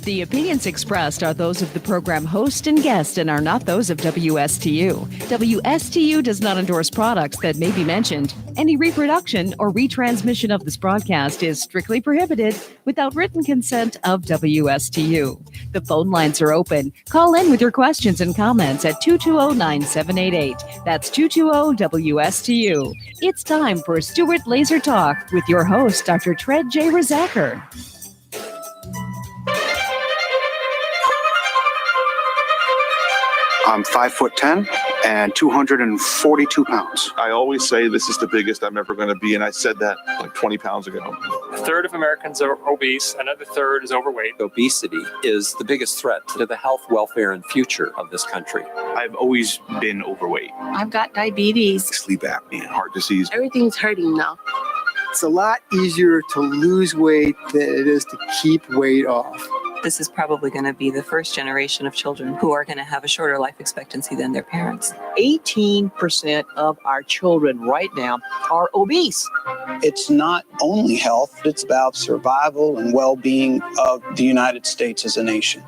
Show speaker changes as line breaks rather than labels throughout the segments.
The opinions expressed are those of the program host and guest and are not those of WSTU. WSTU does not endorse products that may be mentioned. Any reproduction or retransmission of this broadcast is strictly prohibited without written consent of WSTU. The phone lines are open. Call in with your questions and comments at 220-9788. That's 220-WSTU. It's time for Stewart Laser Talk with your host, Dr. Tred J. Rosacker.
I'm 5'10" and 242 pounds.
I always say this is the biggest I'm ever going to be, and I said that like 20 pounds ago.
A third of Americans are obese, another third is overweight.
Obesity is the biggest threat to the health, welfare, and future of this country.
I've always been overweight.
I've got diabetes.
Sleep apnea, heart disease.
Everything's hurting now.
It's a lot easier to lose weight than it is to keep weight off.
This is probably going to be the first generation of children who are going to have a shorter life expectancy than their parents.
18% of our children right now are obese.
It's not only health, it's about survival and well-being of the United States as a nation.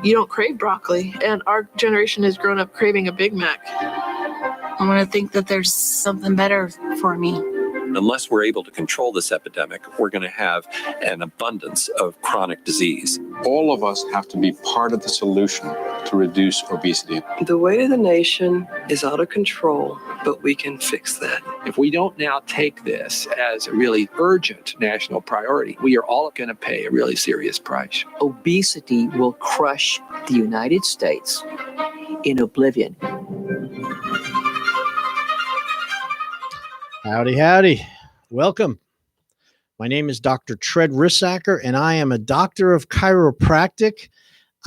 You don't crave broccoli, and our generation has grown up craving a Big Mac.
I want to think that there's something better for me.
Unless we're able to control this epidemic, we're going to have an abundance of chronic disease.
All of us have to be part of the solution to reduce obesity.
The weight of the nation is out of control, but we can fix that.
If we don't now take this as a really urgent national priority, we are all going to pay a really serious price.
Obesity will crush the United States in oblivion.
Howdy, howdy. Welcome. My name is Dr. Tred Rosacker, and I am a doctor of chiropractic.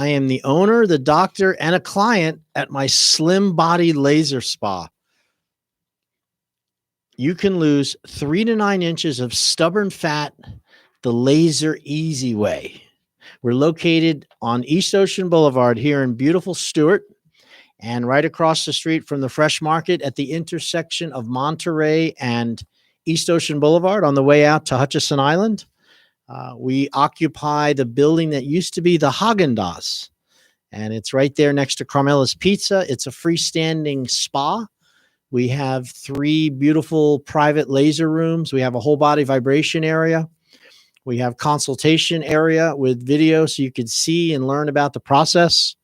I am the owner, the doctor, and a client at my Slim Body Laser Spa. You can lose 3 to 9 inches of stubborn fat the laser easy way. We're located on East Ocean Boulevard here in beautiful Stewart, and right across the street from the Fresh Market at the intersection of Monterey and East Ocean Boulevard on the way out to Hutchison Island. We occupy the building that used to be the Häagen-Dazs, and it's right there next to Carmela's Pizza. It's a freestanding spa. We have 3 beautiful private laser rooms. We have a whole body vibration area. We have consultation area with video so you can see and learn about the process.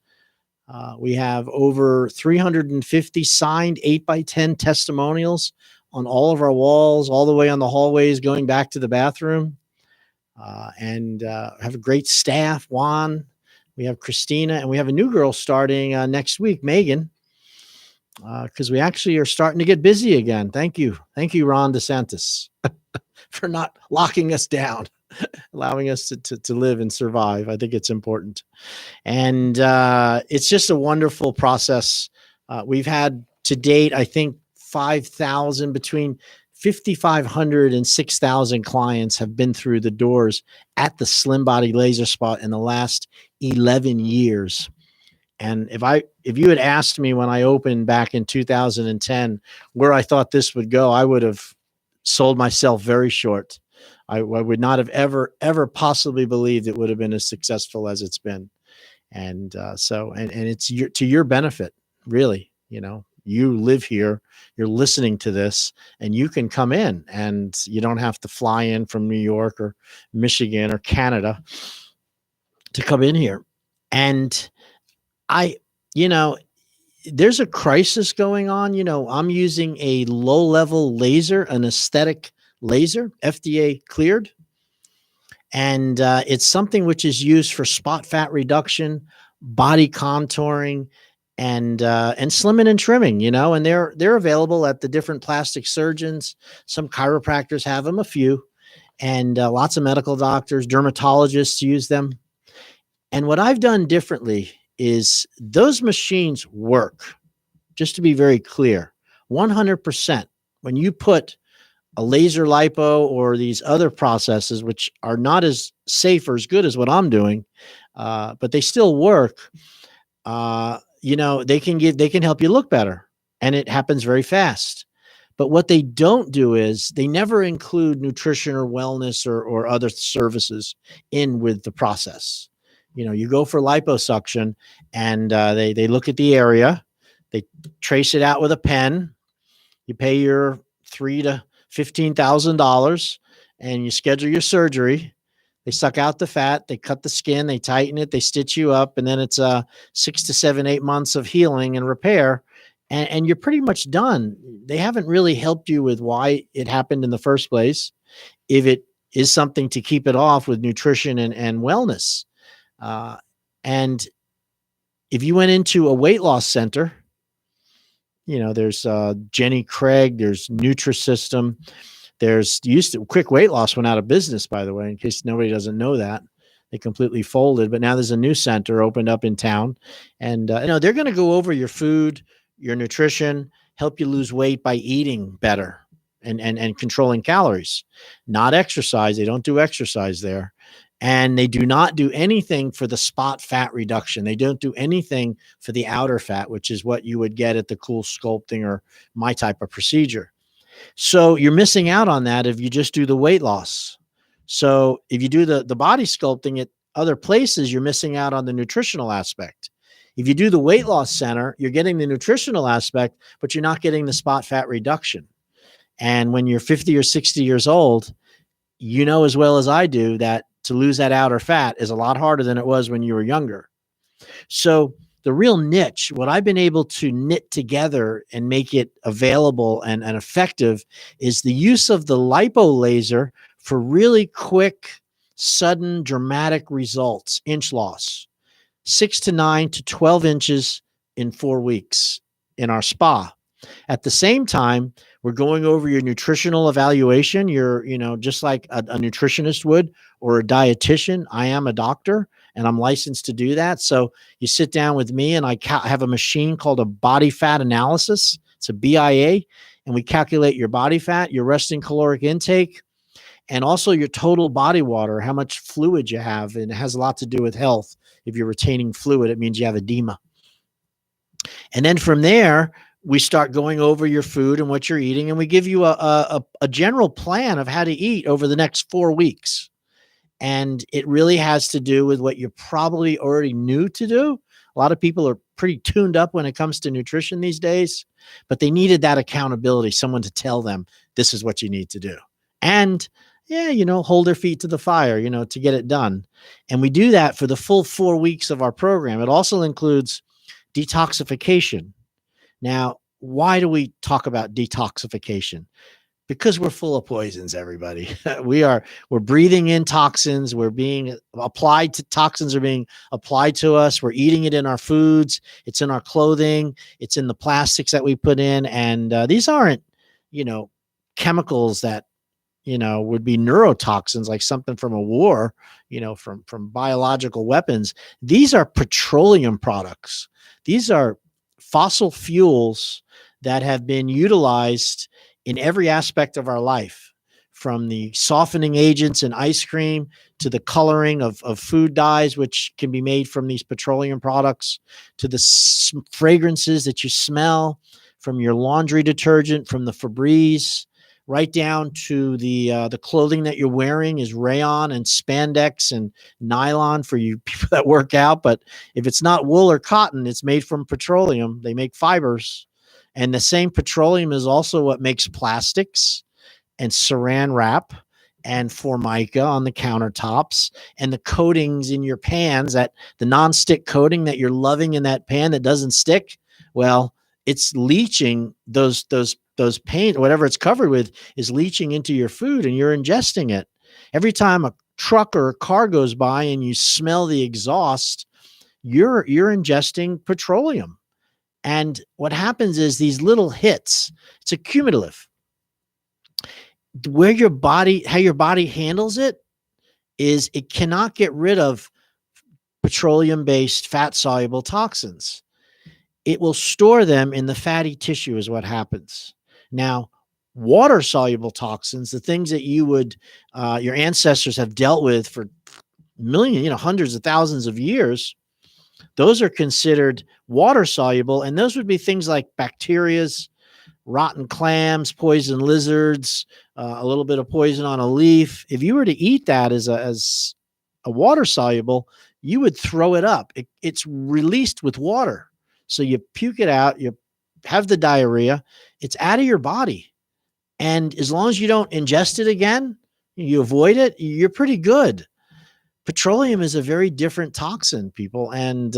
We have over 350 signed 8x10 testimonials on all of our walls, all the way on the hallways going back to the bathroom. And have a great staff, Juan. We have Christina, and we have a new girl starting next week, Megan, because we actually are starting to get busy again. Thank you. Thank you, Ron DeSantis, for not locking us down. Allowing us to live and survive. I think it's important. And it's just a wonderful process. We've had to date, I think, 5,000, between 5,500 and 6,000 clients have been through the doors at the Slim Body Laser Spa in the last 11 years. And if you had asked me when I opened back in 2010 where I thought this would go, I would have sold myself very short. I would not have ever possibly believed it would have been as successful as it's been. And so it's to your benefit, really. You know, you live here, you're listening to this, and you can come in, and you don't have to fly in from New York or Michigan or Canada to come in here. And there's a crisis going on. I'm using a low-level laser, an aesthetic laser, FDA cleared. And it's something which is used for spot fat reduction, body contouring, and slimming and trimming, and they're available at the different plastic surgeons. Some chiropractors have them, a few, and lots of medical doctors, dermatologists use them. And what I've done differently is those machines work, just to be very clear, 100%. When you put a laser lipo or these other processes, which are not as safe or as good as what I'm doing, but they still work, they can help you look better, and it happens very fast. But what they don't do is they never include nutrition or wellness or other services in with the process. You go for liposuction, and they look at the area, they trace it out with a pen. You pay your $3,000 to $15,000, and you schedule your surgery. They suck out the fat, they cut the skin, they tighten it, they stitch you up, and then it's 6 to 7, 8 months of healing and repair, and you're pretty much done. They haven't really helped you with why it happened in the first place, if it is something to keep it off with nutrition and wellness. And if you went into a weight loss center, there's Jenny Craig, there's Nutrisystem, there's Quick Weight Loss went out of business, by the way, in case nobody doesn't know that. They completely folded, but now there's a new center opened up in town, and they're going to go over your food, your nutrition, help you lose weight by eating better and controlling calories, not exercise. They don't do exercise there. And they do not do anything for the spot fat reduction. They don't do anything for the outer fat, which is what you would get at the Cool Sculpting or my type of procedure. So you're missing out on that if you just do the weight loss. So if you do the body sculpting at other places, you're missing out on the nutritional aspect. If you do the weight loss center, you're getting the nutritional aspect, but you're not getting the spot fat reduction. And when you're 50 or 60 years old, you know as well as I do that to lose that outer fat is a lot harder than it was when you were younger. So the real niche, what I've been able to knit together and make it available and effective, is the use of the lipo laser for really quick, sudden, dramatic results. Inch loss, 6 to 9 to 12 inches in 4 weeks in our spa. At the same time, we're going over your nutritional evaluation. You're, just like a nutritionist would, or a dietitian. I am a doctor and I'm licensed to do that. So you sit down with me and I have a machine called a body fat analysis. It's a BIA, and we calculate your body fat, your resting caloric intake, and also your total body water, how much fluid you have. And it has a lot to do with health. If you're retaining fluid, it means you have edema. And then from there, we start going over your food and what you're eating, and we give you a general plan of how to eat over the next 4 weeks. And it really has to do with what you probably already knew to do. A lot of people are pretty tuned up when it comes to nutrition these days, but they needed that accountability, someone to tell them this is what you need to do. And hold their feet to the fire, to get it done. And we do that for the full 4 weeks of our program. It also includes detoxification. Now, why do we talk about detoxification? Because we're full of poisons, everybody. We're breathing in toxins. We're being applied to toxins are being applied to us. We're eating it in our foods. It's in our clothing. It's in the plastics that we put in. And these aren't, chemicals that, would be neurotoxins, like something from a war, from biological weapons. These are petroleum products. These are fossil fuels that have been utilized in every aspect of our life, from the softening agents in ice cream to the coloring of food dyes, which can be made from these petroleum products, to the fragrances that you smell from your laundry detergent, from the Febreze, right down to the clothing that you're wearing is rayon and spandex and nylon for you people that work out. But if it's not wool or cotton, it's made from petroleum. They make fibers. And the same petroleum is also what makes plastics and saran wrap and Formica on the countertops and the coatings in your pans, that the nonstick coating that you're loving in that pan that doesn't stick. Well, it's leaching those paint, whatever it's covered with, is leaching into your food and you're ingesting it. Every time a truck or a car goes by and you smell the exhaust, you're ingesting petroleum. And what happens is these little hits, it's accumulative. How your body handles it is it cannot get rid of petroleum-based fat-soluble toxins. It will store them in the fatty tissue is what happens. Now, water-soluble toxins, the things that you would, your ancestors have dealt with for hundreds of thousands of years, those are considered water-soluble, and those would be things like bacterias, rotten clams, poison lizards, a little bit of poison on a leaf. If you were to eat that as a water-soluble, you would throw it up. It's released with water. So you puke it out, you have the diarrhea, it's out of your body. And as long as you don't ingest it again, you avoid it, you're pretty good. Petroleum is a very different toxin, people. And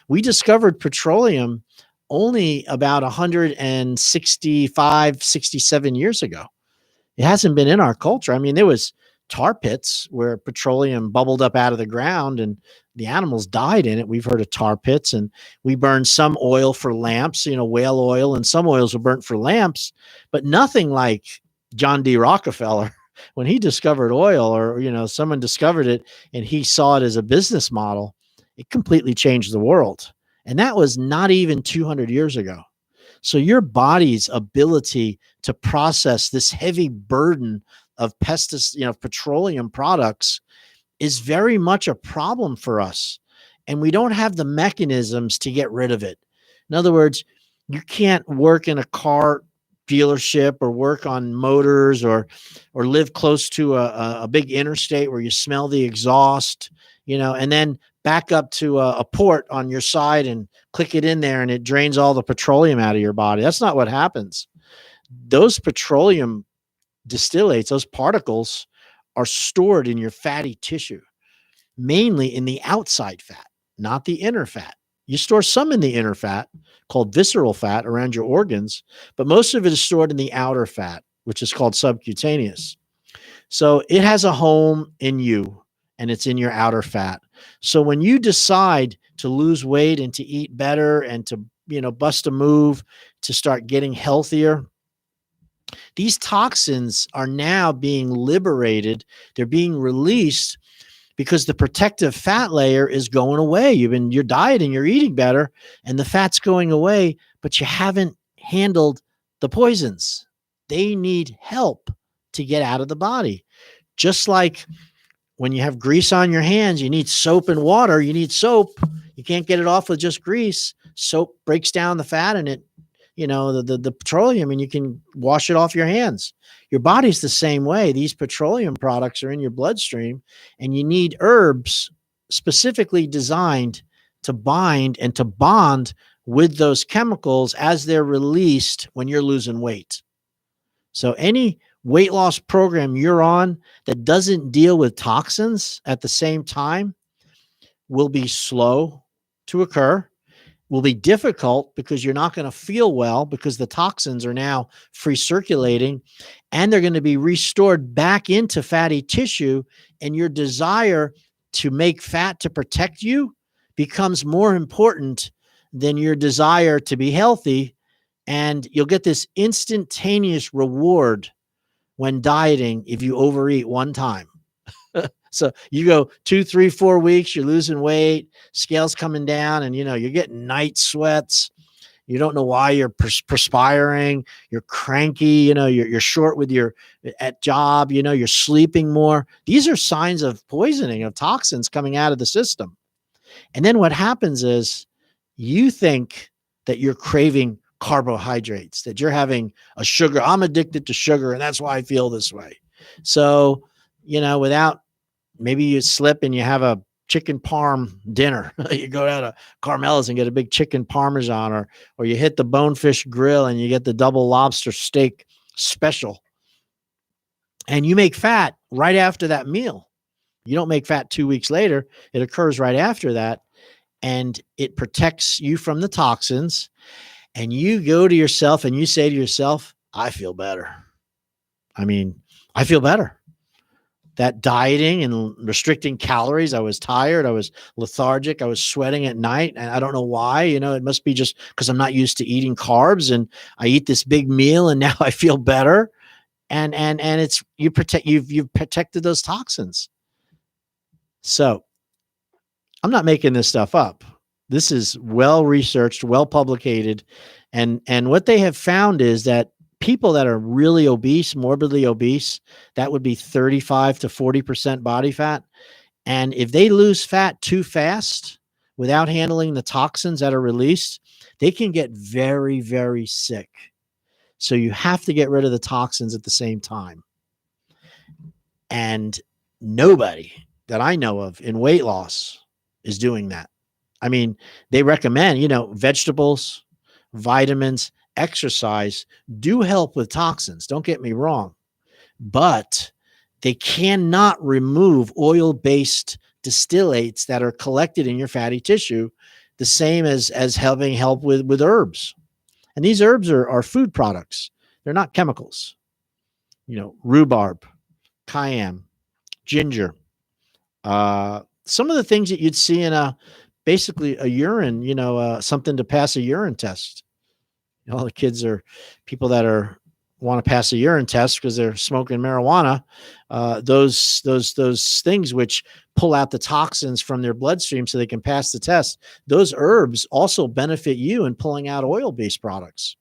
we discovered petroleum only about 165, 67 years ago. It hasn't been in our culture. I mean, there was tar pits where petroleum bubbled up out of the ground and the animals died in it. We've heard of tar pits, and we burned some oil for lamps, whale oil, and some oils were burnt for lamps, but nothing like John D. Rockefeller when he discovered oil, or, someone discovered it and he saw it as a business model. It completely changed the world. And that was not even 200 years ago. So your body's ability to process this heavy burden of petroleum products is very much a problem for us. And we don't have the mechanisms to get rid of it. In other words, you can't work in a car dealership or work on motors or live close to a big interstate where you smell the exhaust, and then back up to a port on your side and click it in there and it drains all the petroleum out of your body. That's not what happens. Those petroleum distillates, those particles, are stored in your fatty tissue, mainly in the outside fat, not the inner fat. You store some in the inner fat called visceral fat around your organs, but most of it is stored in the outer fat, which is called subcutaneous. So it has a home in you and it's in your outer fat. So when you decide to lose weight and to eat better and to, bust a move to start getting healthier, these toxins are now being liberated. They're being released because the protective fat layer is going away. You're dieting, you're eating better, and the fat's going away, but you haven't handled the poisons. They need help to get out of the body. Just like when you have grease on your hands, you need soap and water. You need soap. You can't get it off with just grease. Soap breaks down the fat and it, the petroleum, and you can wash it off your hands. Your body's the same way. These petroleum products are in your bloodstream, and you need herbs specifically designed to bind and to bond with those chemicals as they're released when you're losing weight. So any weight loss program you're on that doesn't deal with toxins at the same time will be slow to occur, will be difficult because you're not going to feel well because the toxins are now free circulating, and they're going to be restored back into fatty tissue, and your desire to make fat to protect you becomes more important than your desire to be healthy. And you'll get this instantaneous reward when dieting if you overeat one time. So you go 2, 3, 4 weeks, you're losing weight, scale's coming down, and you're getting night sweats. You don't know why you're perspiring. You're cranky. You're short with your at job. You're sleeping more. These are signs of poisoning, of toxins coming out of the system. And then what happens is you think that you're craving carbohydrates, that you're having a sugar. I'm addicted to sugar, and that's why I feel this way. So, maybe you slip and you have a chicken parm dinner. You go down to Carmela's and get a big chicken parmesan, or you hit the Bonefish Grill and you get the double lobster steak special. And you make fat right after that meal. You don't make fat 2 weeks later. It occurs right after that, and it protects you from the toxins. And you go to yourself and you say to yourself, I feel better. I feel better. That dieting and restricting calories, I was tired, I was lethargic, I was sweating at night, and I don't know why. It must be just because I'm not used to eating carbs, and I eat this big meal and now I feel better. And it's you've protected those toxins. So I'm not making this stuff up. This is well researched, well publicated, and what they have found is that people that are really obese, morbidly obese, that would be 35 to 40% body fat. And if they lose fat too fast without handling the toxins that are released, they can get very, very sick. So you have to get rid of the toxins at the same time. And nobody that I know of in weight loss is doing that. I mean, they recommend, vegetables, vitamins, exercise do help with toxins. Don't get me wrong, but they cannot remove oil-based distillates that are collected in your fatty tissue, the same as having help with herbs. And these herbs are food products. They're not chemicals. Rhubarb, cayenne, ginger, some of the things that you'd see in basically a urine, something to pass a urine test. All the kids are people that want to pass a urine test because they're smoking marijuana. Those things which pull out the toxins from their bloodstream so they can pass the test. Those herbs also benefit you in pulling out oil-based products.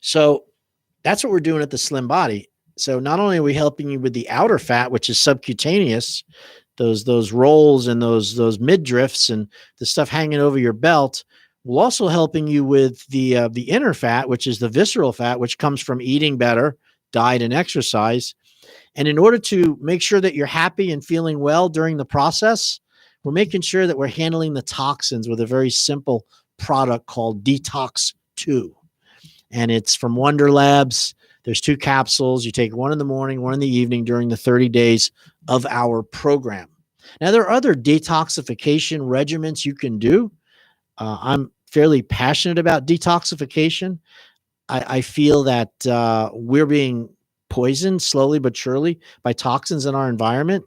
So that's what we're doing at the Slim Body. So not only are we helping you with the outer fat, which is subcutaneous, those rolls and those midriffs and the stuff hanging over your belt, we're also helping you with the inner fat, which is the visceral fat, which comes from eating better, diet, and exercise. And in order to make sure that you're happy and feeling well during the process, we're making sure that we're handling the toxins with a very simple product called Detox 2. And it's from Wonder Labs. There's 2 capsules. You take one in the morning, one in the evening during the 30 days of our program. Now, there are other detoxification regimens you can do. I'm fairly passionate about detoxification. I feel that we're being poisoned slowly but surely by toxins in our environment.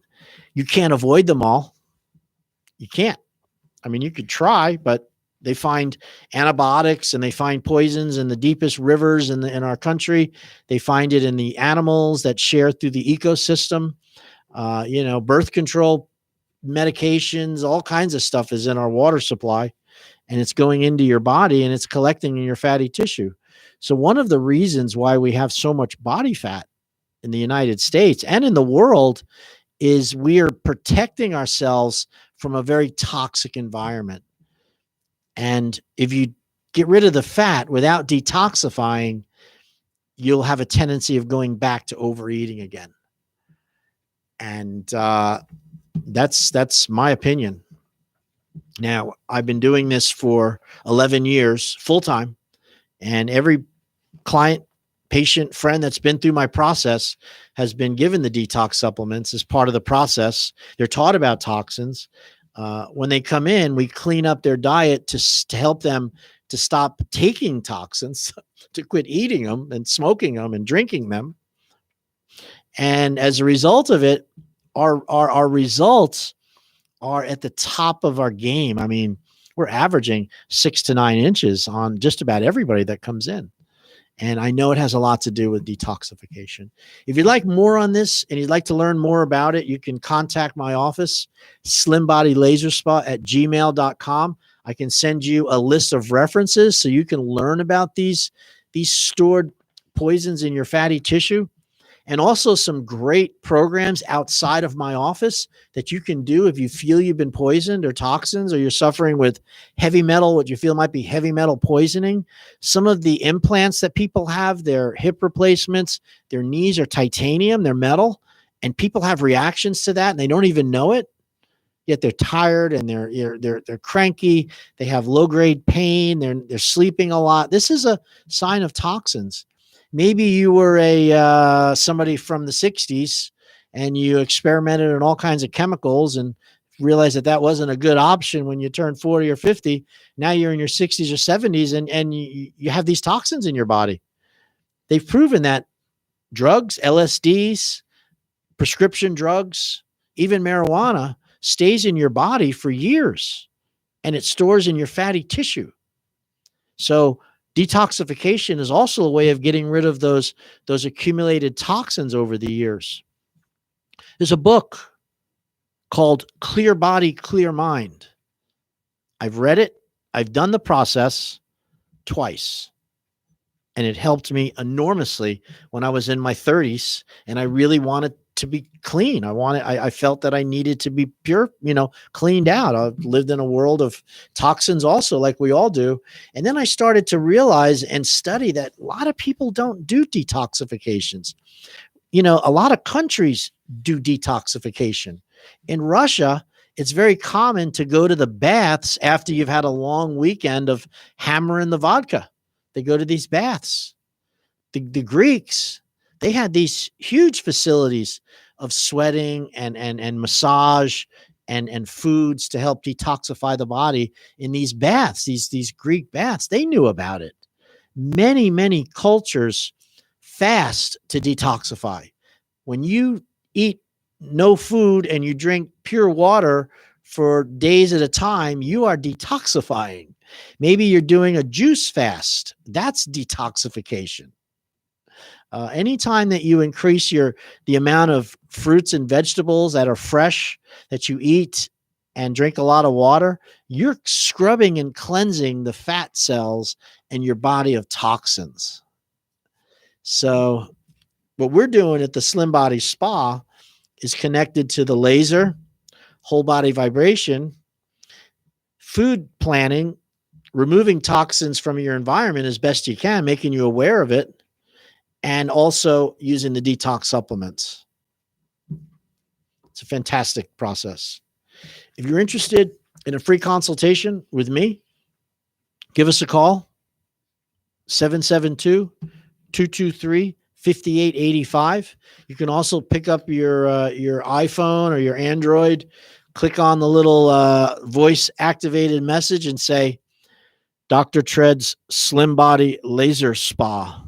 You can't avoid them all. You can't. I mean, you could try, but they find antibiotics and they find poisons in the deepest rivers in our country. They find it in the animals that share through the ecosystem. Birth control medications, all kinds of stuff is in our water supply, and it's going into your body and it's collecting in your fatty tissue. So one of the reasons why we have so much body fat in the United States and in the world is we are protecting ourselves from a very toxic environment. And if you get rid of the fat without detoxifying, you'll have a tendency of going back to overeating again. And that's my opinion. Now, I've been doing this for 11 years full time, and every client, patient, friend that's been through my process has been given the detox supplements as part of the process. They're taught about toxins. When they come in, we clean up their diet to help them to stop taking toxins, to quit eating them and smoking them and drinking them. And as a result of it, our results are at the top of our game. I mean, we're averaging 6 to 9 inches on just about everybody that comes in. And I know it has a lot to do with detoxification. If you'd like more on this and you'd like to learn more about it, you can contact my office, slimbodylaserspa@gmail.com. I can send you a list of references so you can learn about these stored poisons in your fatty tissue, and also some great programs outside of my office that you can do if you feel you've been poisoned or toxins, or you're suffering with heavy metal, what you feel might be heavy metal poisoning. Some of the implants that people have, their hip replacements, their knees are titanium, they're metal, and people have reactions to that and they don't even know it. Yet they're tired and they're cranky. They have low-grade pain. They're sleeping a lot. This is a sign of toxins. Maybe you were somebody from the 60s and you experimented on all kinds of chemicals and realized that wasn't a good option when you turned 40 or 50. Now you're in your 60s or 70s and you have these toxins in your body. They've proven that drugs, LSDs, prescription drugs, even marijuana stays in your body for years and it stores in your fatty tissue. So detoxification is also a way of getting rid of those accumulated toxins over the years. There's a book called Clear Body, Clear Mind. I've read it. I've done the process twice. And it helped me enormously when I was in my 30s and I really wanted to be clean. I felt that I needed to be pure, cleaned out. I've lived in a world of toxins also, like we all do. And then I started to realize and study that a lot of people don't do detoxifications. A lot of countries do detoxification. In Russia, it's very common to go to the baths after you've had a long weekend of hammering the vodka. They go to these baths. The Greeks, they had these huge facilities of sweating and massage and foods to help detoxify the body in these baths, these Greek baths. They knew about it. Many cultures fast to detoxify. When you eat no food and you drink pure water for days at a time, you are detoxifying. Maybe you're doing a juice fast. That's detoxification. Anytime that you increase the amount of fruits and vegetables that are fresh that you eat and drink a lot of water, you're scrubbing and cleansing the fat cells in your body of toxins. So what we're doing at the Slim Body Spa is connected to the laser, whole body vibration, food planning, removing toxins from your environment as best you can, making you aware of it, and also using the detox supplements. It's a fantastic process. If you're interested in a free consultation with me, give us a call, 772-223-5885. You can also pick up your iPhone or your Android, click on the little voice activated message and say, Dr. Tread's Slim Body Laser Spa.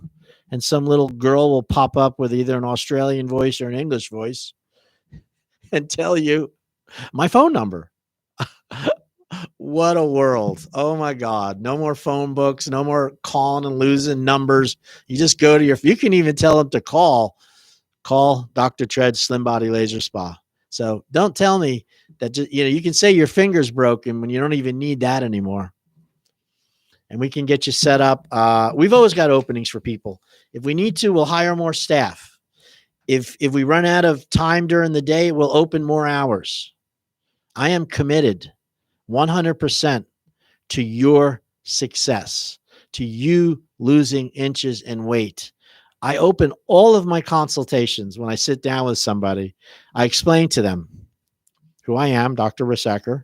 And some little girl will pop up with either an Australian voice or an English voice and tell you my phone number. What a world. Oh my God. No more phone books, no more calling and losing numbers. You just go to you can even tell them to call Dr. Tread's Slim Body Laser Spa. So don't tell me that, you can say your finger's broken when you don't even need that anymore. And we can get you set up. We've always got openings for people. If we need to, we'll hire more staff. If we run out of time during the day, we'll open more hours. I am committed 100% to your success, to you losing inches and weight. I open all of my consultations when I sit down with somebody. I explain to them who I am, Dr. Rissacker,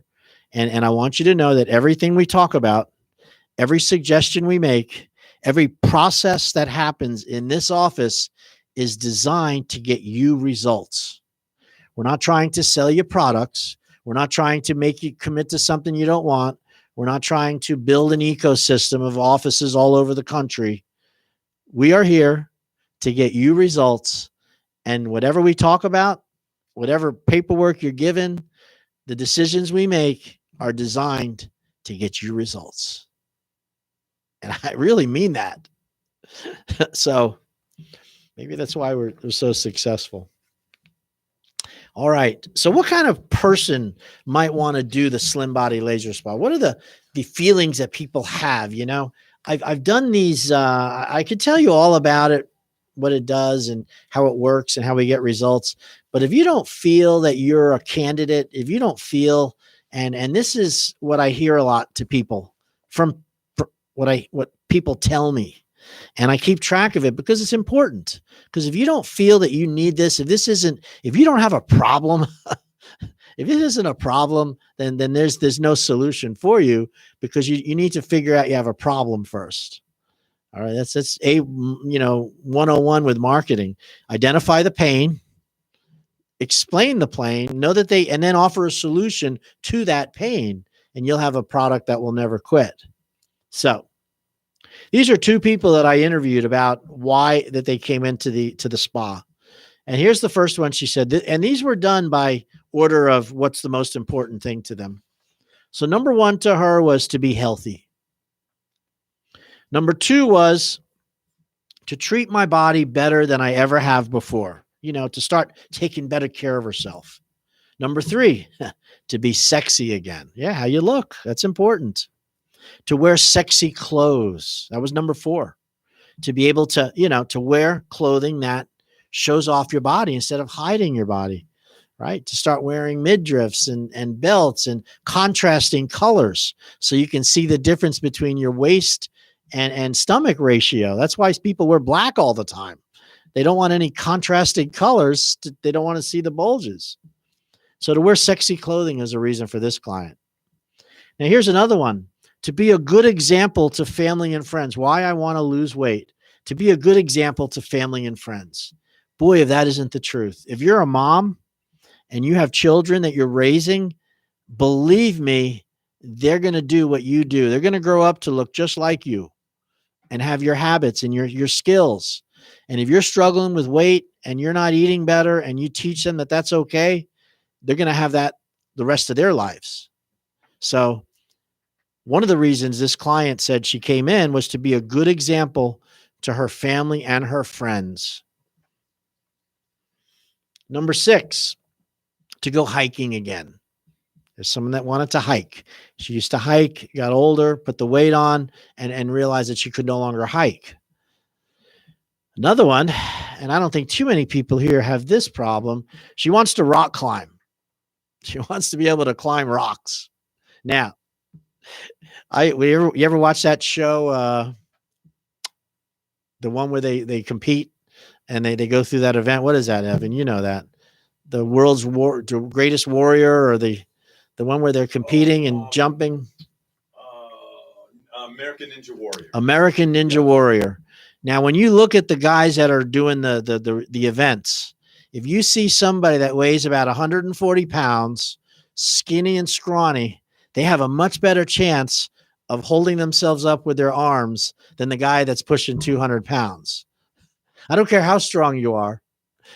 and I want you to know that everything we talk about, every suggestion we make, every process that happens in this office is designed to get you results. We're not trying to sell you products. We're not trying to make you commit to something you don't want. We're not trying to build an ecosystem of offices all over the country. We are here to get you results. And whatever we talk about, whatever paperwork you're given, the decisions we make are designed to get you results. And I really mean that. So maybe that's why we're so successful. All right. So what kind of person might want to do the Slim Body Laser Spa? What are the feelings that people have? I've done these. I could tell you all about it, what it does and how it works and how we get results. But if you don't feel that you're a candidate, if you don't feel, and this is what I hear a lot to people from what people tell me, and I keep track of it because it's important. Because if you don't feel that you need this, if you don't have a problem, if it isn't a problem, then there's no solution for you, because you need to figure out you have a problem first. All right. That's 101 with marketing. Identify the pain, explain the pain, and then offer a solution to that pain, and you'll have a product that will never quit. So these are two people that I interviewed about why that they came into the spa. And here's the first one. She said, and these were done by order of what's the most important thing to them. So number one to her was to be healthy. Number two was to treat my body better than I ever have before, to start taking better care of herself. Number three, to be sexy again. Yeah, how you look. That's important. To wear sexy clothes. That was number four. To be able to, to wear clothing that shows off your body instead of hiding your body, right? To start wearing midriffs and belts and contrasting colors so you can see the difference between your waist and stomach ratio. That's why people wear black all the time. They don't want any contrasting colors. They don't want to see the bulges. So to wear sexy clothing is a reason for this client. Now, here's another one. To be a good example to family and friends. Why I want to lose weight. To be a good example to family and friends. Boy, if that isn't the truth. If you're a mom and you have children that you're raising, believe me, they're going to do what you do. They're going to grow up to look just like you and have your habits and your skills. And if you're struggling with weight and you're not eating better and you teach them that that's okay, they're going to have that the rest of their lives. So one of the reasons this client said she came in was to be a good example to her family and her friends. Number 6, to go hiking again. There's someone that wanted to hike. She used to hike, got older, put the weight on, and realized that she could no longer hike. Another one, and I don't think too many people here have this problem, she wants to rock climb. She wants to be able to climb rocks. Now, you ever watch that show, the one where they compete and they go through that event? What is that, Evan? You know that. The greatest warrior, or the one where they're competing and jumping?
American Ninja Warrior.
American Ninja Warrior. Now, when you look at the guys that are doing the events, if you see somebody that weighs about 140 pounds, skinny and scrawny, they have a much better chance of holding themselves up with their arms than the guy that's pushing 200 pounds. I don't care how strong you are.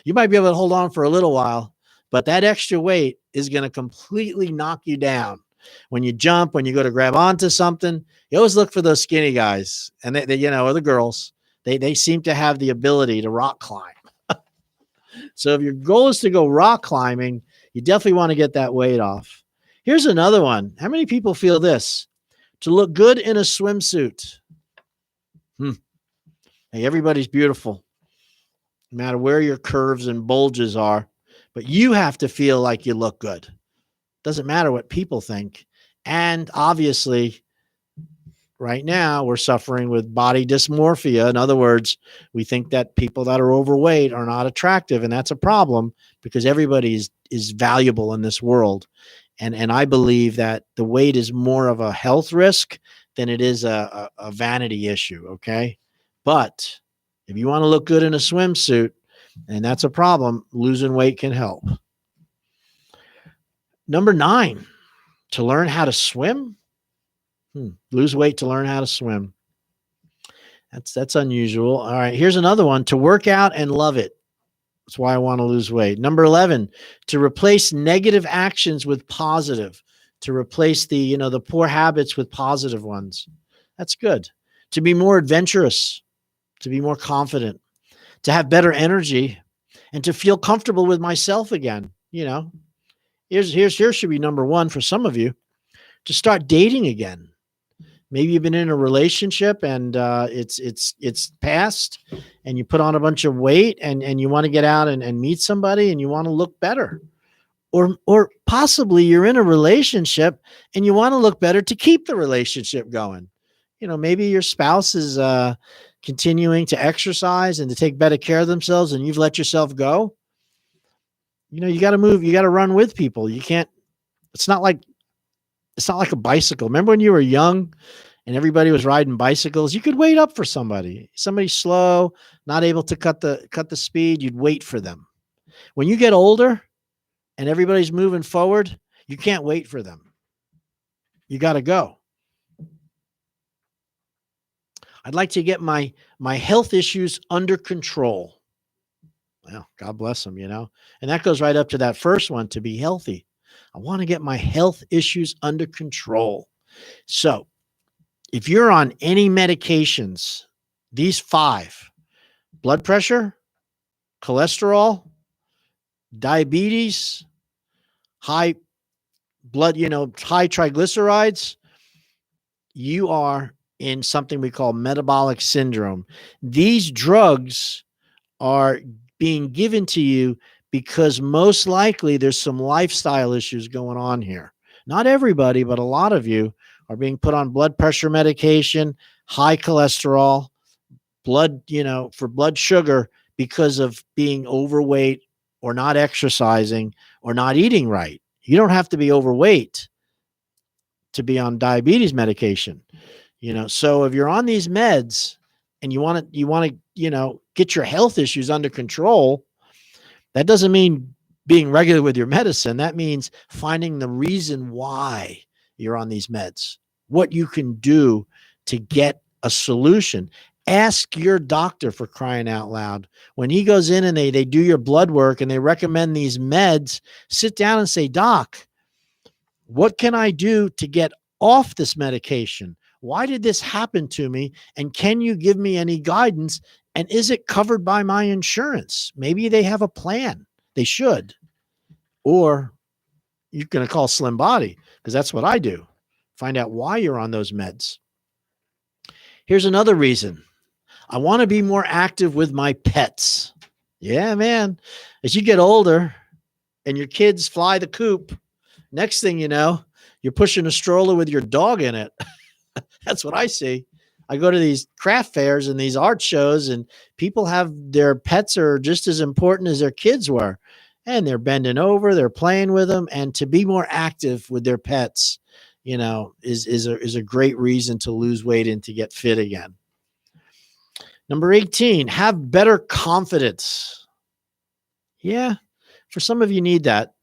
You might be able to hold on for a little while, but that extra weight is going to completely knock you down. When you jump, when you go to grab onto something, you always look for those skinny guys, and they or the girls. They seem to have the ability to rock climb. So if your goal is to go rock climbing, you definitely want to get that weight off. Here's another one. How many people feel this? To look good in a swimsuit. Hey, everybody's beautiful, no matter where your curves and bulges are, but you have to feel like you look good. Doesn't matter what people think. And obviously, right now, we're suffering with body dysmorphia. In other words, we think that people that are overweight are not attractive, and that's a problem because everybody is valuable in this world. And I believe that the weight is more of a health risk than it is a vanity issue, okay? But if you want to look good in a swimsuit, and that's a problem, losing weight can help. Number 9, to learn how to swim. Lose weight to learn how to swim. That's unusual. All right, here's another one. To work out and love it. That's why I want to lose weight. Number 11, to replace negative actions with positive. To replace the poor habits with positive ones. That's good. To be more adventurous. To be more confident. To have better energy. And to feel comfortable with myself again. Here should be number 1 for some of you. To start dating again. Maybe you've been in a relationship and it's past and you put on a bunch of weight and you want to get out and meet somebody and you want to look better. Or possibly you're in a relationship and you want to look better to keep the relationship going. Maybe your spouse is continuing to exercise and to take better care of themselves and you've let yourself go. You got to move. You got to run with people. You can't, it's not like a bicycle. Remember when you were young and everybody was riding bicycles? You could wait up for somebody slow, not able to cut the speed. You'd wait for them. When you get older and everybody's moving forward, you can't wait for them. You got to go. I'd like to get my health issues under control. Well, God bless them, and that goes right up to that first one, to be healthy. I want to get my health issues under control. So if you're on any medications, these 5, blood pressure, cholesterol, diabetes, high triglycerides, you are in something we call metabolic syndrome. These drugs are being given to you because most likely there's some lifestyle issues going on here. Not everybody, but a lot of you are being put on blood pressure medication, high cholesterol, blood, for blood sugar because of being overweight or not exercising or not eating right. You don't have to be overweight to be on diabetes medication. So if you're on these meds and you want to, get your health issues under control, that doesn't mean being regular with your medicine. That means finding the reason why you're on these meds, what you can do to get a solution. Ask your doctor, for crying out loud. When he goes in and they do your blood work and they recommend these meds, sit down and say, Doc, what can I do to get off this medication? Why did this happen to me? And can you give me any guidance? And is it covered by my insurance? Maybe they have a plan. They should. Or you're going to call Slim Body, because that's what I do. Find out why you're on those meds. Here's another reason. I want to be more active with my pets. Yeah, man. As you get older and your kids fly the coop, next thing you know, you're pushing a stroller with your dog in it. That's what I see. I go to these craft fairs and these art shows, and people have their pets are just as important as their kids were. And they're bending over, they're playing with them. And to be more active with their pets, is a great reason to lose weight and to get fit again. Number 18, have better confidence. Yeah, for some of you need that.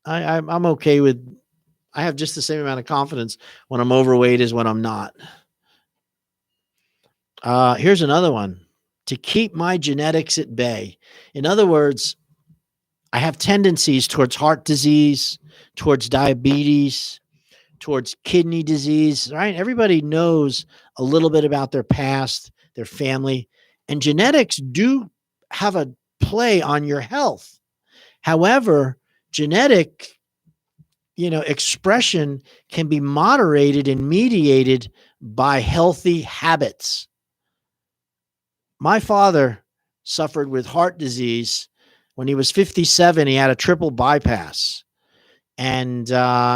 I'm okay with, I have just the same amount of confidence when I'm overweight as when I'm not. Here's another one. To keep my genetics at bay. In other words, I have tendencies towards heart disease, towards diabetes, towards kidney disease, right? Everybody knows a little bit about their past, their family, and genetics do have a play on your health. However, genetic, expression can be moderated and mediated by healthy habits. My father suffered with heart disease. When he was 57, he had a triple bypass. And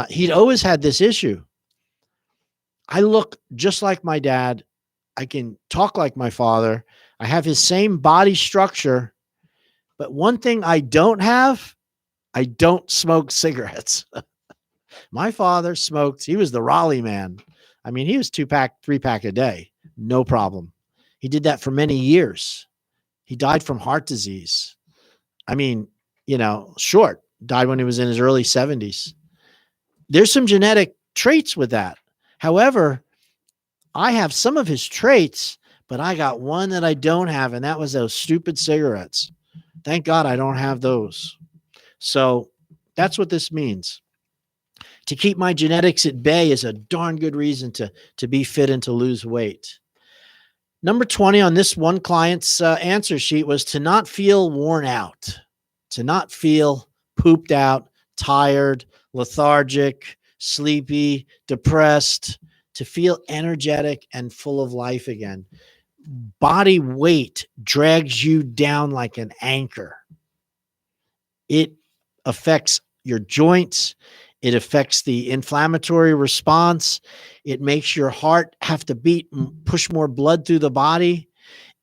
he'd always had this issue. I look just like my dad. I can talk like my father. I have his same body structure. But one thing I don't have, I don't smoke cigarettes. My father smoked. He was the Raleigh man. I mean, he was 2-pack, 3-pack a day. No problem. He did that for many years. He died from heart disease. I mean, short, died when he was in his early 70s. There's some genetic traits with that. However, I have some of his traits, but I got one that I don't have, and that was those stupid cigarettes. Thank God I don't have those. So that's what this means. To keep my genetics at bay is a darn good reason to be fit and to lose weight. Number 20 on this one client's answer sheet was to not feel worn out, to not feel pooped out, tired, lethargic, sleepy, depressed, to feel energetic and full of life again. Body weight drags you down like an anchor. It affects your joints. It affects the inflammatory response. It makes your heart have to beat and push more blood through the body.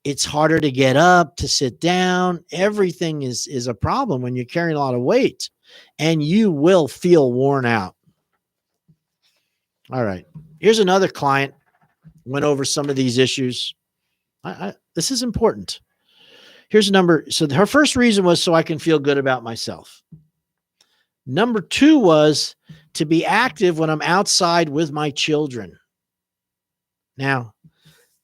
It's harder to get up, to sit down. Everything is a problem when you're carrying a lot of weight, and you will feel worn out. All right. Here's another client. Went over some of these issues. This is important. Here's a number. So her first reason was so I can feel good about myself. Number 2 was to be active when I'm outside with my children. Now,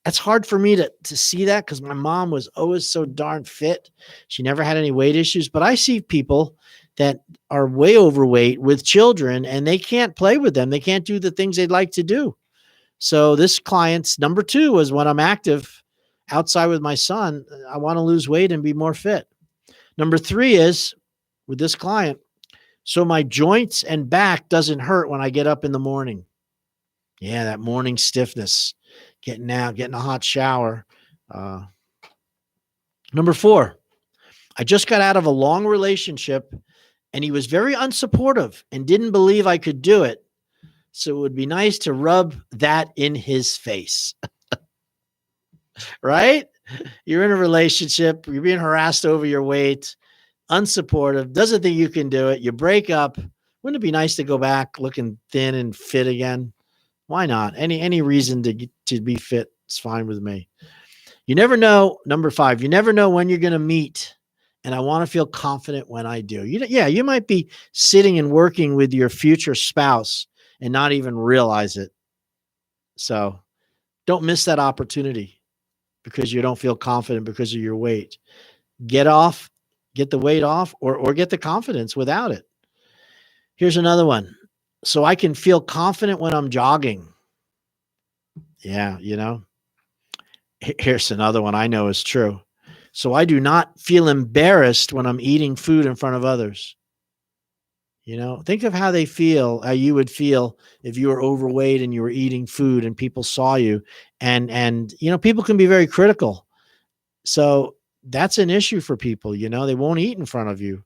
that's hard for me to see that because my mom was always so darn fit. She never had any weight issues. But I see people that are way overweight with children and they can't play with them. They can't do the things they'd like to do. So this client's number 2 was when I'm active outside with my son, I want to lose weight and be more fit. Number 3 is with this client, so my joints and back doesn't hurt when I get up in the morning. Yeah, that morning stiffness, getting out, getting a hot shower. Number 4, I just got out of a long relationship and he was very unsupportive and didn't believe I could do it. So it would be nice to rub that in his face. Right? You're in a relationship, you're being harassed over your weight. unsupportive, doesn't think you can do it. You break up. Wouldn't it be nice to go back looking thin and fit again? Why not? Any reason to be fit is fine with me. You never know. Number 5, you never know when you're going to meet. And I want to feel confident when I do. You might be sitting and working with your future spouse and not even realize it. So don't miss that opportunity because you don't feel confident because of your weight. Get the weight off or get the confidence without it. Here's another one. So I can feel confident when I'm jogging. Yeah, Here's another one I know is true. So I do not feel embarrassed when I'm eating food in front of others. Think of how you would feel if you were overweight and you were eating food and people saw you. And people can be very critical. So that's an issue for people. They won't eat in front of you.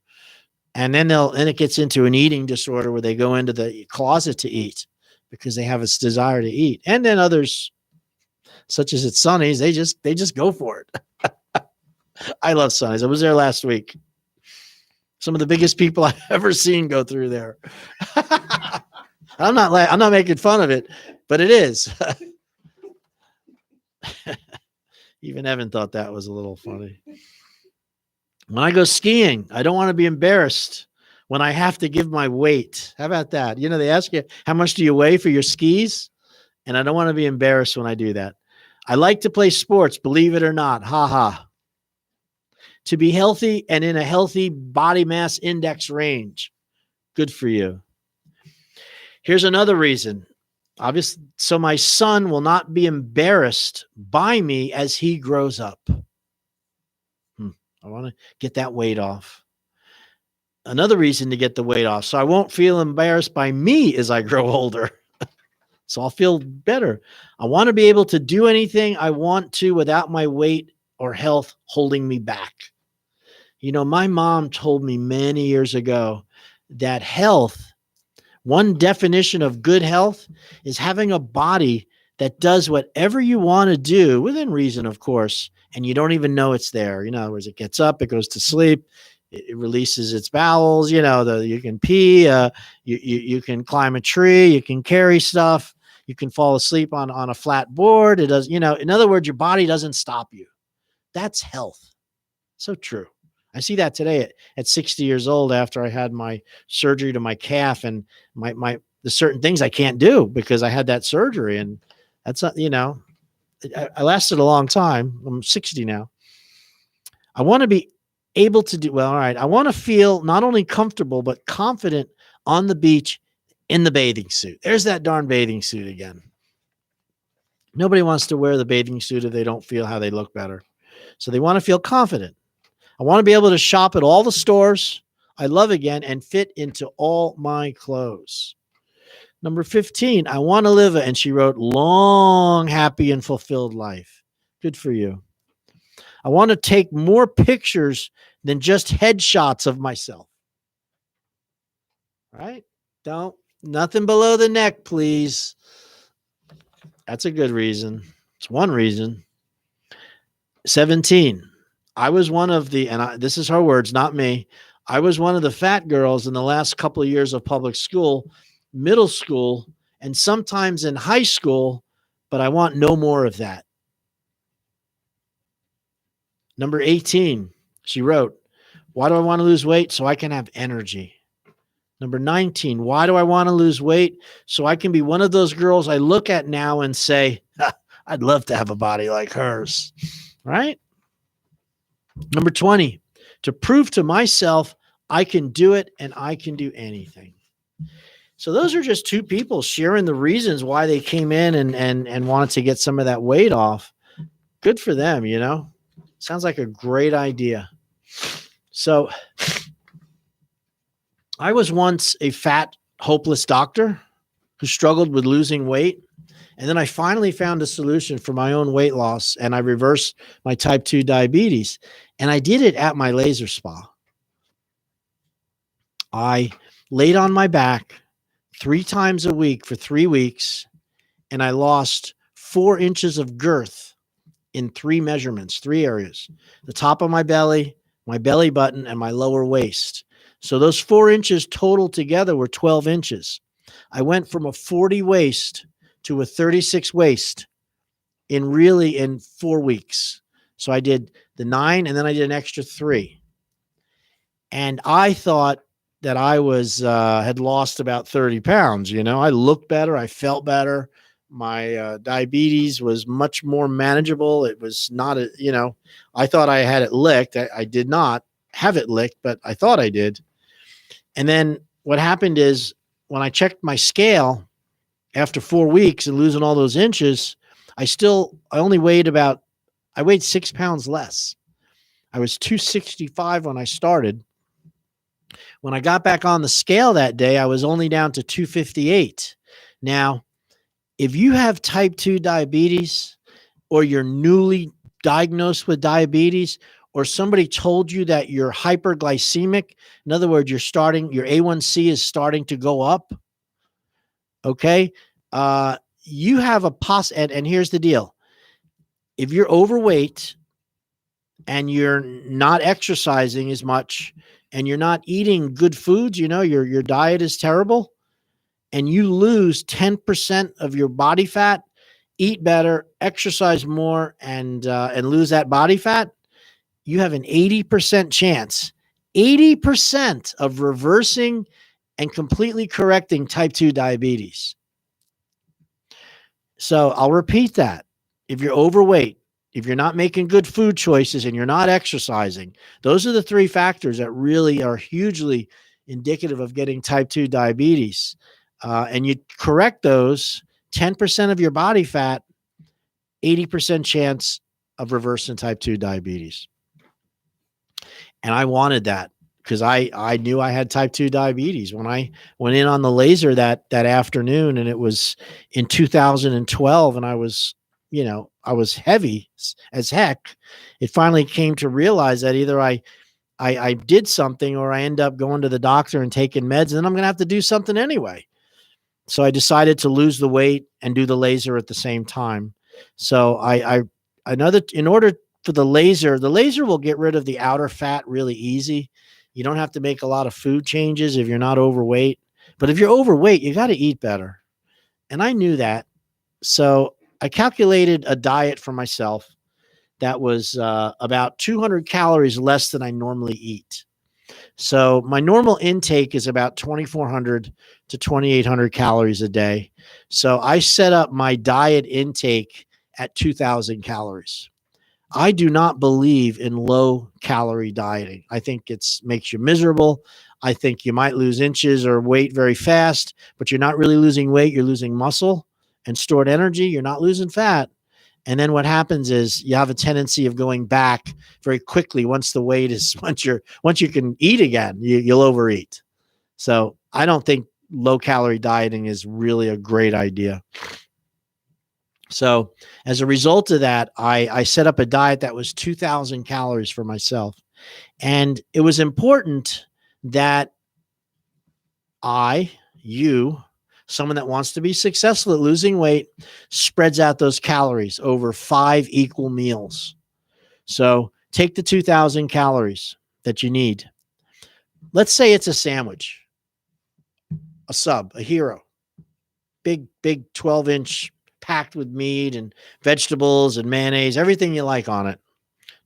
And then it gets into an eating disorder where they go into the closet to eat because they have this desire to eat. And then others, such as at Sonny's, they just go for it. I love Sonny's. I was there last week. Some of the biggest people I've ever seen go through there. I'm not making fun of it, but it is. Even Evan thought that was a little funny. When I go skiing, I don't want to be embarrassed when I have to give my weight. How about that? They ask you, how much do you weigh for your skis? And I don't want to be embarrassed when I do that. I like to play sports, believe it or not. Ha ha. To be healthy and in a healthy body mass index range. Good for you. Here's another reason. Obviously, so my son will not be embarrassed by me as he grows up. I want to get that weight off. Another reason to get the weight off. So I won't feel embarrassed by me as I grow older. So I'll feel better. I want to be able to do anything I want to without my weight or health holding me back. My mom told me many years ago that one definition of good health is having a body that does whatever you want to do within reason, of course, and you don't even know it's there. In other words, it gets up, it goes to sleep, it releases its bowels. You can pee, you can climb a tree, you can carry stuff, you can fall asleep on a flat board. It does, in other words, your body doesn't stop you. That's health. So true. I see that today at 60 years old after I had my surgery to my calf and the certain things I can't do because I had that surgery. And that's not, I lasted a long time. I'm 60 now. I want to be able to do, well, all right. I want to feel not only comfortable, but confident on the beach in the bathing suit. There's that darn bathing suit again. Nobody wants to wear the bathing suit if they don't feel how they look better. So they want to feel confident. I want to be able to shop at all the stores I love again and fit into all my clothes. Number 15, I want to live, and she wrote, long, happy, and fulfilled life. Good for you. I want to take more pictures than just headshots of myself. Right? Nothing below the neck, please. That's a good reason. It's one reason. 17, I was one of this is her words, not me. I was one of the fat girls in the last couple of years of public school, middle school, and sometimes in high school, but I want no more of that. Number 18, she wrote, why do I want to lose weight? So I can have energy. Number 19, why do I want to lose weight? So I can be one of those girls I look at now and say, I'd love to have a body like hers, right? Number 20, to prove to myself I can do it and I can do anything. So those are just two people sharing the reasons why they came in and wanted to get some of that weight off. Good for them, Sounds like a great idea. So I was once a fat, hopeless doctor who struggled with losing weight. And then I finally found a solution for my own weight loss, and I reversed my type 2 diabetes. And I did it at my laser spa. I laid on my back 3 times a week for 3 weeks, and I lost 4 inches of girth in 3 measurements, 3 areas: the top of my belly, my belly button, and my lower waist. So those 4 inches total together were 12 inches. I went from a 40 waist to a 36 waist in 4 weeks. So I did the 9 and then I did an extra 3. And I thought that I was had lost about 30 pounds. You know, I looked better. I felt better. My diabetes was much more manageable. It was not I thought I had it licked. I did not have it licked, but I thought I did. And then what happened is when I checked my scale after 4 weeks and losing all those inches, I weighed 6 pounds less. I was 265 when I started. When I got back on the scale that day, I was only down to 258. Now, if you have type 2 diabetes, or you're newly diagnosed with diabetes, or somebody told you that you're hyperglycemic, in other words, your A1C is starting to go up, okay? You have and here's the deal. If you're overweight and you're not exercising as much and you're not eating good foods, your diet is terrible, and you lose 10% of your body fat, eat better, exercise more, and lose that body fat, you have an 80% chance, 80% of reversing and completely correcting type 2 diabetes. So I'll repeat that. If you're overweight, if you're not making good food choices and you're not exercising, those are the 3 factors that really are hugely indicative of getting type 2 diabetes. And you correct those, 10% of your body fat, 80% chance of reversing type 2 diabetes. And I wanted that because I knew I had type 2 diabetes. When I went in on the laser that afternoon, and it was in 2012, and I was heavy as heck, it finally came to realize that either I did something or I end up going to the doctor and taking meds, and then I'm going to have to do something anyway. So I decided to lose the weight and do the laser at the same time. So in order for the laser will get rid of the outer fat really easy. You don't have to make a lot of food changes if you're not overweight. But if you're overweight, you got to eat better. And I knew that. So I calculated a diet for myself that was about 200 calories less than I normally eat. So my normal intake is about 2,400 to 2,800 calories a day. So I set up my diet intake at 2,000 calories. I do not believe in low calorie dieting. I think it makes you miserable. I think you might lose inches or weight very fast, but you're not really losing weight. You're losing muscle and stored energy. You're not losing fat. And then what happens is you have a tendency of going back very quickly once you can eat again, you'll overeat. So I don't think low calorie dieting is really a great idea. So as a result of that, I set up a diet that was 2,000 calories for myself. And it was important that someone that wants to be successful at losing weight, spreads out those calories over 5 equal meals. So take the 2,000 calories that you need. Let's say it's a sandwich, a sub, a hero, big 12-inch packed with meat and vegetables and mayonnaise, everything you like on it.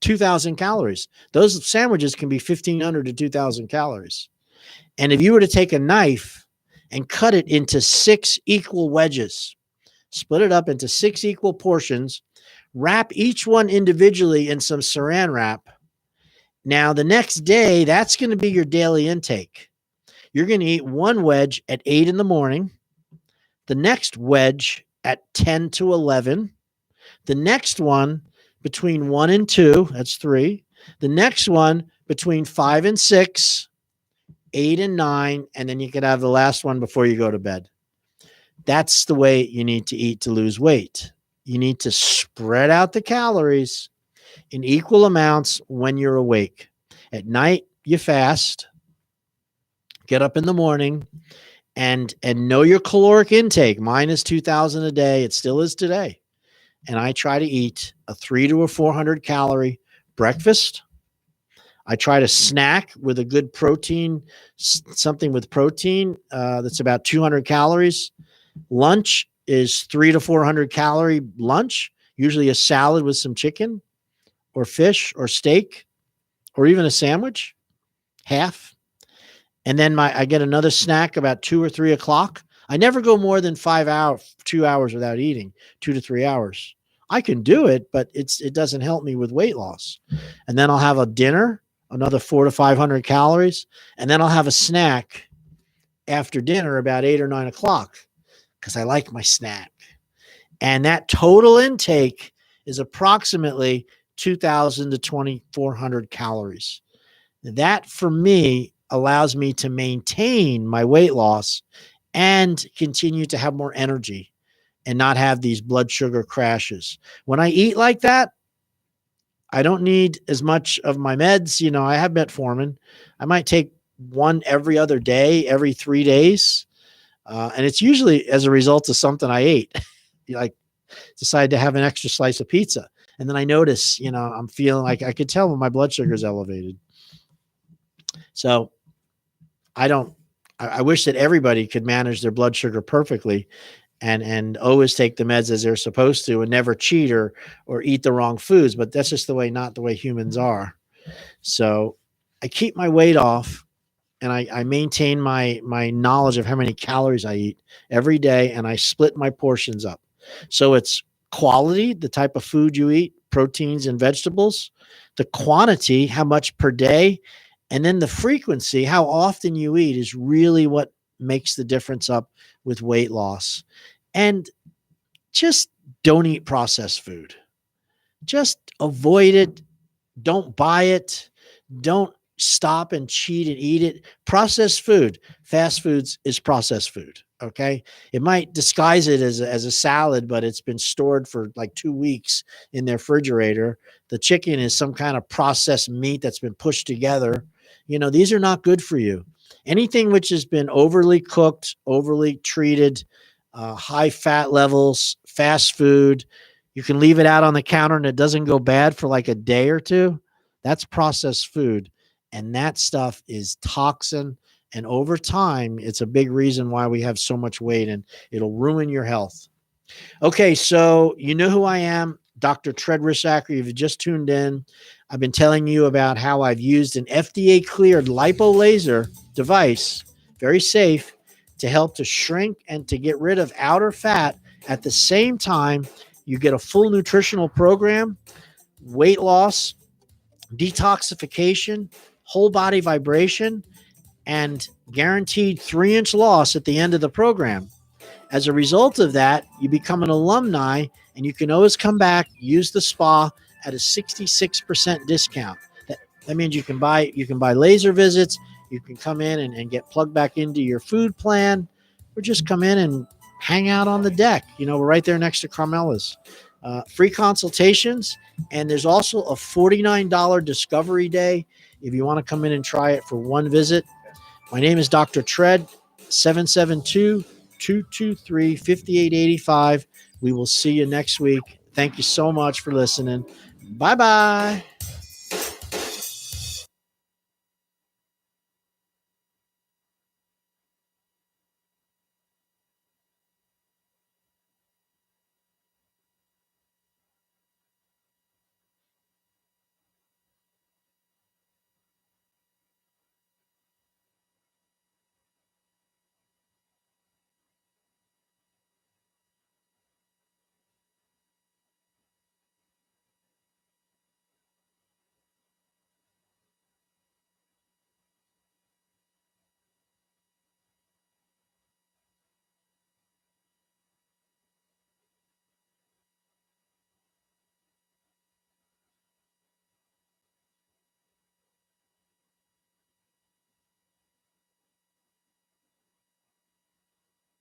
2,000 calories. Those sandwiches can be 1,500 to 2,000 calories. And if you were to take a knife and cut it into 6 equal wedges, split it up into 6 equal portions, wrap each one individually in some saran wrap. Now, the next day, that's going to be your daily intake. You're going to eat 1 wedge at 8 in the morning, the next wedge at 10 to 11, the next one between 1 and 2, that's 3, the next one between 5 and 6, 8 and 9, and then you could have the last one before you go to bed. That's the way you need to eat to lose weight. You need to spread out the calories in equal amounts when you're awake. At night, you fast, get up in the morning, and know your caloric intake. Mine is 2,000 a day. It still is today. And I try to eat a 300 to a 400 calorie breakfast. I try to snack with a good protein, something with protein that's about 200 calories. Lunch is 300 to 400 calorie lunch, usually a salad with some chicken or fish or steak or even a sandwich, half. And then I get another snack about 2 or 3 o'clock. I never go more than 2 hours without eating, 2 to 3 hours. I can do it, but it doesn't help me with weight loss. And then I'll have a dinner, another 400 to 500 calories. And then I'll have a snack after dinner about 8 or 9 o'clock because I like my snack. And that total intake is approximately 2,000 to 2,400 calories. That for me allows me to maintain my weight loss and continue to have more energy and not have these blood sugar crashes. When I eat like that, I don't need as much of my meds. You know, I have metformin. I might take one every other day, every 3 days. And it's usually as a result of something I ate. Like decide to have an extra slice of pizza. And then I notice, you know, I'm feeling like I could tell when my blood sugar is elevated. So I wish that everybody could manage their blood sugar perfectly and always take the meds as they're supposed to and never cheat or eat the wrong foods. But that's just not the way humans are. So I keep my weight off and I maintain my knowledge of how many calories I eat every day. And I split my portions up. So it's quality, the type of food you eat, proteins and vegetables, the quantity, how much per day, and then the frequency, how often you eat is really what makes the difference up with weight loss. And just don't eat processed food. Just avoid it. Don't buy it. Don't stop and cheat and eat it. Processed food, fast foods is processed food. Okay. It might disguise it as a salad, but it's been stored for like 2 weeks in their refrigerator. The chicken is some kind of processed meat that's been pushed together. You know, these are not good for you. Anything which has been overly cooked, overly treated, high fat levels, fast food, you can leave it out on the counter and it doesn't go bad for like a day or two. That's processed food. And that stuff is toxin. And over time, it's a big reason why we have so much weight and it'll ruin your health. Okay, so you know who I am, Dr. Tread Rissacker. If you just tuned in, I've been telling you about how I've used an FDA-cleared lipo laser device, very safe, to help to shrink and to get rid of outer fat. At the same time, you get a full nutritional program, weight loss, detoxification, whole body vibration, and guaranteed 3-inch loss at the end of the program. As a result of that, you become an alumni and you can always come back, use the spa at a 66% discount. That means you can buy laser visits, you can come in and get plugged back into your food plan, or just come in and hang out on the deck. You know, we're right there next to Carmela's. Free consultations, and there's also a $49 discovery day if you want to come in and try it for one visit. My name is Dr. Tread, 772-223-5885. We will see you next week. Thank you so much for listening. Bye-bye.